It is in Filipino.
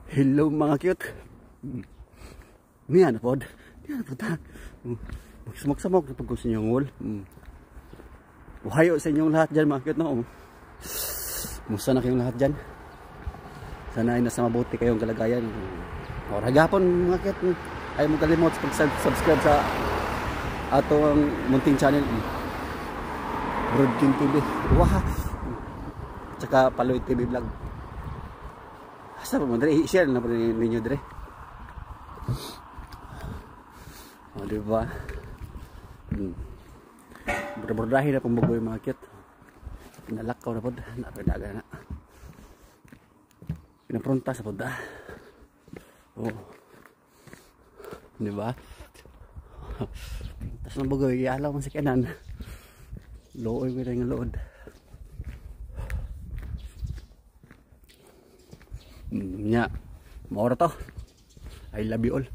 Hello mga cute. Miyan pod. Miyan pod ta. Magsamok-samok na pag sa inyong wall. Buhayo sa inyong lahat dyan mga cute no. Musta na kayong lahat dyan? Sana ay nasa mabuti kayong kalagayan. O hagapon mga cute. Ayaw mong kalimot pag-subscribe sa atong munting channel. Broadkin TV. Wah. Tsaka Paloy TV vlog. Sabi mo dire, i-share na po ninyo dire. O diba? Bordahin na pong bagoy mga cute. Pinalakaw na po. Napadaga na. Pinapronta sa poda. O. Diba? Tapos ng bagoy, ialaw mo sa kanan. Looy ko na yung lood. Nya, maura to. I love you all.